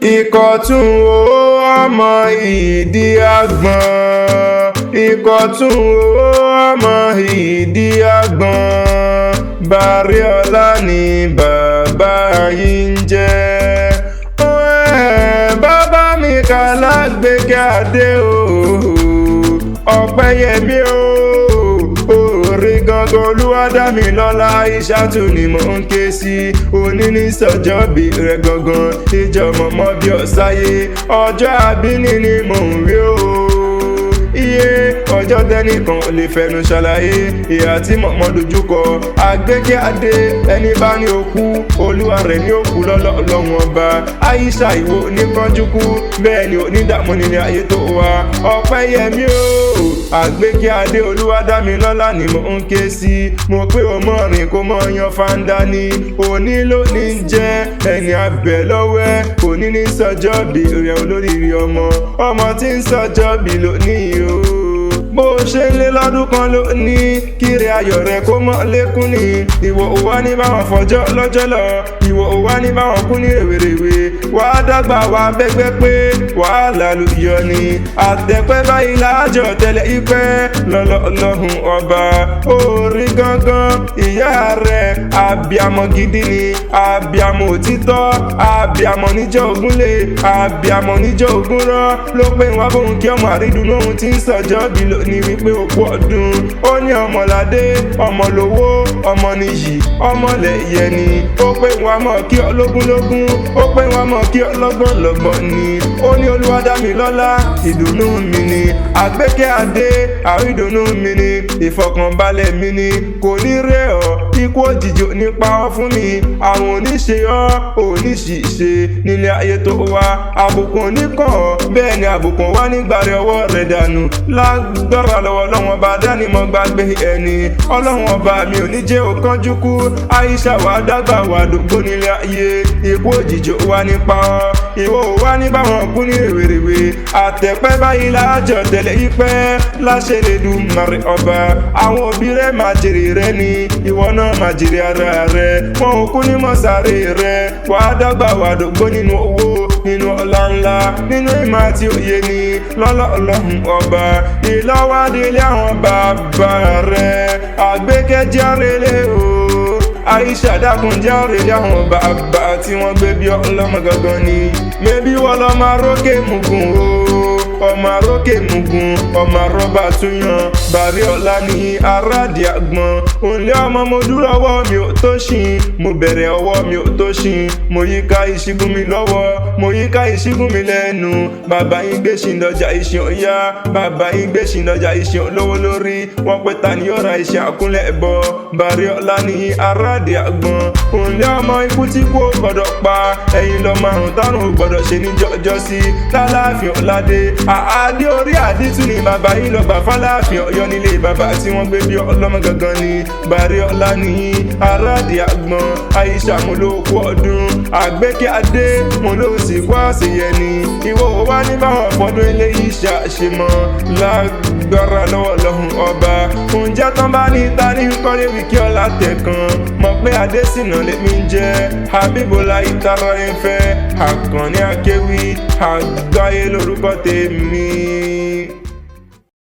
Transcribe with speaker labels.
Speaker 1: Ikotun o ọmọ ìdí àgbọn. Ikotun o ọmọ ìdí àgbọn. Bariola ni bàbá yìí ń jẹ́. Bàbá mi Alágbèké adé o. Ọpẹ́yẹmí o. Orí gangan Olúwadámilọ́lá Aishatu ni mò ń ké sí. Òní ní sọjọ́bí rẹ̀ gangan. Ìjọmọ̀mọ́ bí ọ̀sáyé. Ọjọ́ àbíní ni mò ń rí o. Iye ọjọ́ tẹ́nìkan ò lè fẹnu ṣàlàyé. Ìhà tí mọ̀mọ́ dojúkọ Àgbéké adé. Ẹni bá ní òkú olúwa rẹ̀ ní òkú lọ́lọ́run ọba. Aisha ìwọ oníkanjú kú. Bẹ́ẹ̀ ni onídààmú nílé ayé tó wà. Ọpẹ́yẹmí o. Àgbéké adé Olúwadámilọ́lá ni mò ń ké sí. Mo pé o mọ̀ rìn kó mọ̀ yan fáńdá ni. Òní ló ní jẹ́ ẹni abẹ lọ́wẹ́. Òní ní sọjọ́bí rẹ̀ olóríire ọmọ. Ọmọ tí ń sọjọ́bí lónìí o. Bó ṣe ń lé lọ́dún kan lónìí. Kíre ayọ̀ rẹ̀ kó mọ́ lékún ni. Ìwọ ò wá ní báwọn fọjọ́ lọ́jọ́ lọ. Ìwọ ò wá ní báwọn kú ní rèwerèwe. Wà á dàgbà wà á bẹ́gbẹ́ pé wàhálà ló yọ ni. Àtẹ̀pẹ́ báyìí láàjọ tẹ́lẹ̀ ìpẹ́ lọ́lọ́run ọba. Orí gangan ìyá rẹ̀ abiyamọ gidi ni. Abiyamọ òtítọ́. Abiyamọ níjọ́ ògúnlé. Abiyamọ níjọ́ ògúnrọ́. Ló pé wá bóun kí ọmọ àrídùnnú òun ti ń sọjọ́ bí ní wípé òkú ọdún. Ó ní ọmọládé ọmọ lówó ọmọ nìyí ọmọlẹ̀yẹ ni. Ó pé wá mọ̀ kí ọlógúnlógún. Ó pé wá mọ̀ kí ọlọ́gbọ̀nlọ́gbọ̀n ni. Ó ní Olúwadámilọ́lá ìdùnnú mi ni. Àgbéké adé àrídùnnú mi ni. Ìfọ̀kànbalẹ̀ mi ni. Kò ní rẹ̀ ọ́ ikú òjijì nípa ọ́ fún mi. Àwọn oníṣe ọ́ oníṣìṣe nílé ayé tó wá. Àbùkù oníkàn ọ́ bẹ́ẹ̀ ni àbùkù wá nígbàrẹ̀ ọwọ́ rẹ̀ dànù. Lágbára lọ́wọ́ Ọlọ́run ọba dánimọ̀ gbàgbé ẹni. Ọlọ́run ọba mi ò ní jẹ́ òkánjú kú. Aisha wà dàgbà wà dògbò nílé ayé. Ikú òjijì wá nípa ọ́. Ìwọ ò wá ní báwọn kú ní rèwerèwe. Àtẹ̀pẹ́ báyìí láàjọ tẹ̀lé ìpẹ́. Láṣẹ Elédùmarè ọba. Àwọn òbí rẹ̀ máa jèrè rẹ̀ ni. Ìwọ náà máa jèrè ara rẹ̀. Wọn ò kú ní mọ̀sáré rẹ̀. Wà á dàgbà wà dògbò nínú owó. Nínú ọlá ńlá. Nínú ìmọ̀ àti òye ni. Lọ́lọ́run ọba. Ìlọ́wádìí àwọn bàbá rẹ̀. Àgbéké járelé o. Aisha dákun járelé àwọn bàbá tí wọ́n gbé bí ọlọ́mọ gangan ni. Mébí wọ́n lọ máa rókè mugun o. Ọmọ arókè mugun ọmọ arọ́bà tún yan. Bariola ní aládìí àgbọn. Òǹlé ọmọ mo dúró ọwọ́ mi ò tó ṣin. Mo bẹ̀rẹ̀ ọwọ́ mi ò tó ṣin. Mo yíká ìṣígun mi lọ́wọ́. Mo yíká ìṣígun mi lẹ́nu. Bàbá yín gbé ṣìndọ̀jà ìṣìn ọ̀yá. Bàbá yín gbé ṣìndọ̀jà ìṣìn olówó lórí. Wọ́n pẹ́ ta ni yóò ra ìṣìn àkúnlẹ̀ bọ̀. Bariola ní aládìí àgbọn. Òǹlé ọmọ ikú tí kò gbọdọ̀ pa. Ẹ̀yin lọ márùn tárùn ò gbọdọ̀ ṣe ní jọ́sí. Láláàfin ọ̀ládé. Àádé orí àdítù ni bàbá yìí lọ gbà fáláàfin Ọ̀yọ́ nílé bàbá tí wọ́n gbé bí ọlọ́mọ gangan ni. Bariola ní aládìí àgbọn. Aisha mo ló kú ọdún. Àgbéké adé mo ló sì kú àṣeyẹ ni. Ìwọ ò wá ní báwọn fọdún eléyìí ṣàṣemọ. Lágbára lọ́wọ́ lọ́hùn ọba. Oúnjẹ tán bá ní ta ní kọ́lé wíkí ọ̀la tẹ̀kan. Mọ̀ pé Adésínà lèmi ń jẹ́. Habibola ìtara ẹ̀fẹ́. Akanni Akewi Agbaye lórúkọ tèmi.